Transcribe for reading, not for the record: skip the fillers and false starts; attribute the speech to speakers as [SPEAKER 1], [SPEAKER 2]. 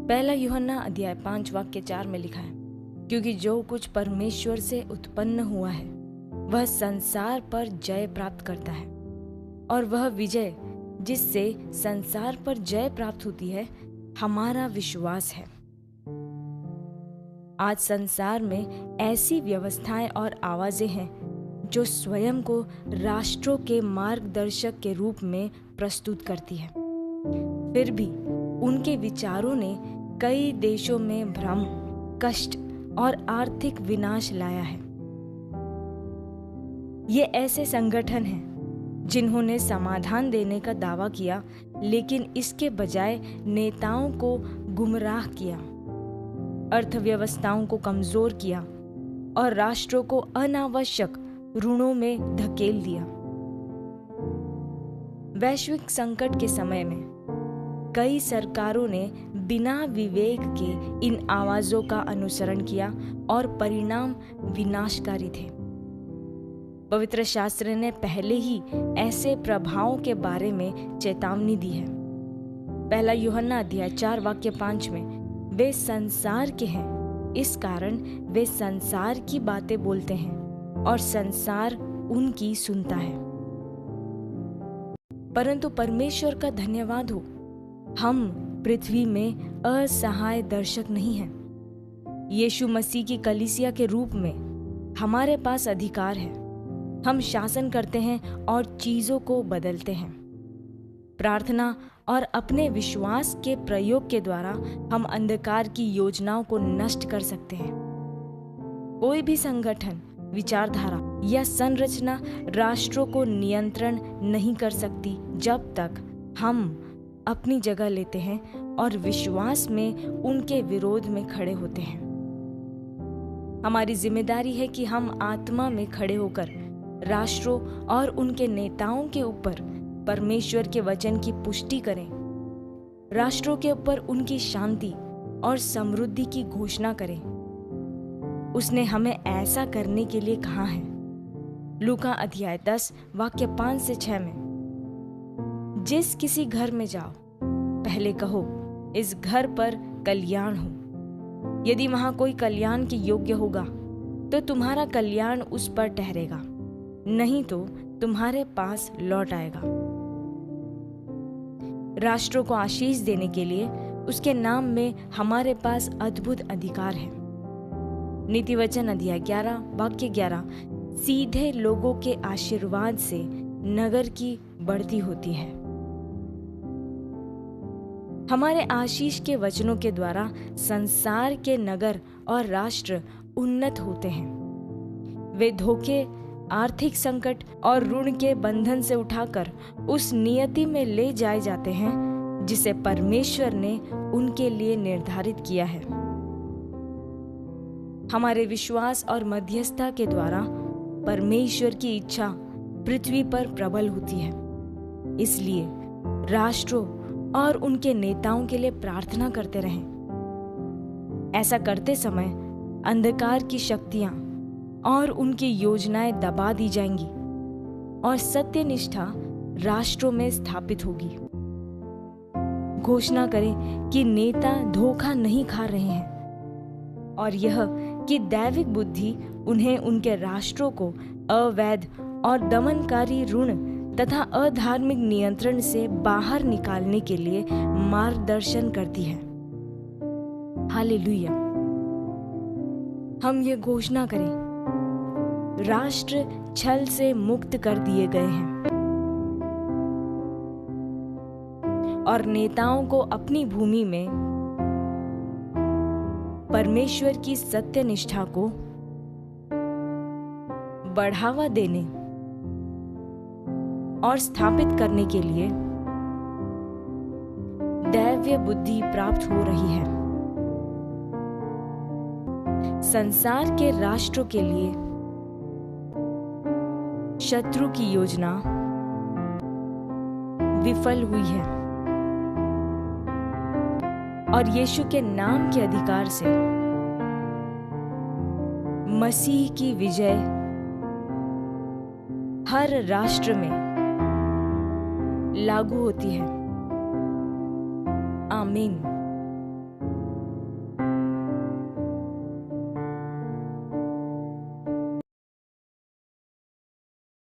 [SPEAKER 1] पहला यूहन्ना अध्याय 5 वाक्य 4 में लिखा है, क्योंकि जो कुछ परमेश्वर से उत्पन्न हुआ है वह संसार पर जय प्राप्त करता है, और वह विजय जिससे संसार पर जय प्राप्त होती है हमारा विश्वास है। आज संसार में ऐसी व्यवस्थाएं और आवाजें हैं जो स्वयं को राष्ट्रों के मार्गदर्शक के रूप में प्रस्तुत करती है। फिर भी उनके विचारों ने कई देशों में भ्रम, कष्ट और आर्थिक विनाश लाया है। ये ऐसे संगठन हैं जिन्होंने समाधान देने का दावा किया, लेकिन इसके बजाय नेताओं को गुमराह किया, अर्थव्यवस्थाओं को कमजोर किया और राष्ट्रों को अनावश्यक ऋणों में धकेल दिया। वैश्विक संकट के समय में कई सरकारों ने बिना विवेक के इन आवाजों का अनुसरण किया और परिणाम विनाशकारी थे। पवित्र शास्त्र ने पहले ही ऐसे प्रभावों के बारे में चेतावनी दी है। पहला यूहन्ना अध्याय 4 वाक्य 5 में, वे संसार के हैं, इस कारण वे संसार की बातें बोलते हैं और संसार उनकी सुनता है। परंतु परमेश्वर का धन्यवाद हो, हम पृथ्वी में असहाय दर्शक नहीं हैं। यीशु मसीह की कलीसिया के रूप में हमारे पास अधिकार है। हम शासन करते हैं और चीजों को बदलते हैं। प्रार्थना और अपने विश्वास के प्रयोग के द्वारा हम अंधकार की योजनाओं को नष्ट कर सकते हैं। कोई भी संगठन, विचारधारा या संरचना राष्ट्रों को नियंत्रण नहीं कर सकती जब तक हम अपनी जगह लेते हैं और विश्वास में उनके विरोध में खड़े होते हैं। हमारी जिम्मेदारी है कि हम आत्मा में खड़े होकर राष्ट्रों और उनके नेताओं के ऊपर परमेश्वर के वचन की पुष्टि करें, राष्ट्रों के ऊपर उनकी शांति और समृद्धि की घोषणा करें। उसने हमें ऐसा करने के लिए कहा है। लूका अध्याय 10 वाक्य 5 से 6 में, जिस किसी घर में जाओ पहले कहो, इस घर पर कल्याण हो। यदि वहां कोई कल्याण के योग्य होगा तो तुम्हारा कल्याण उस पर ठहरेगा, नहीं तो तुम्हारे पास लौट आएगा। राष्ट्रों को आशीष देने के लिए उसके नाम में हमारे पास अद्भुत अधिकार है। नीति वचन अध्याय 11 वाक्य 11, सीधे लोगों के आशीर्वाद से नगर की बढ़ती होती है। हमारे आशीष के वचनों के द्वारा संसार के नगर और राष्ट्र उन्नत होते हैं। वे धोखे, आर्थिक संकट और ऋण के बंधन से उठाकर उस नियति में ले जाए जाते हैं जिसे परमेश्वर ने उनके लिए निर्धारित किया है। हमारे विश्वास और मध्यस्थता के द्वारा परमेश्वर की इच्छा पृथ्वी पर प्रबल होती है। इसलिए राष्ट्रों और उनके नेताओं के लिए प्रार्थना करते रहें। ऐसा करते समय अंधकार की शक्तियां और उनकी योजनाएं दबा दी जाएंगी और सत्यनिष्ठा राष्ट्रों में स्थापित होगी। घोषणा करें कि नेता धोखा नहीं खा रहे हैं और यह कि दैविक बुद्धि उन्हें उनके राष्ट्रों को अवैध और दमनकारी ऋण तथा अधार्मिक नियंत्रण से बाहर निकालने के लिए मार्गदर्शन करती है। हालेलुया। हम ये घोषणा करें, राष्ट्र छल से मुक्त कर दिए गए हैं और नेताओं को अपनी भूमि में परमेश्वर की सत्यनिष्ठा को बढ़ावा देने और स्थापित करने के लिए दैवीय बुद्धि प्राप्त हो रही है। संसार के राष्ट्रों के लिए शत्रु की योजना विफल हुई है और यीशु के नाम के अधिकार से मसीह की विजय हर राष्ट्र में लागू होती है। आमीन।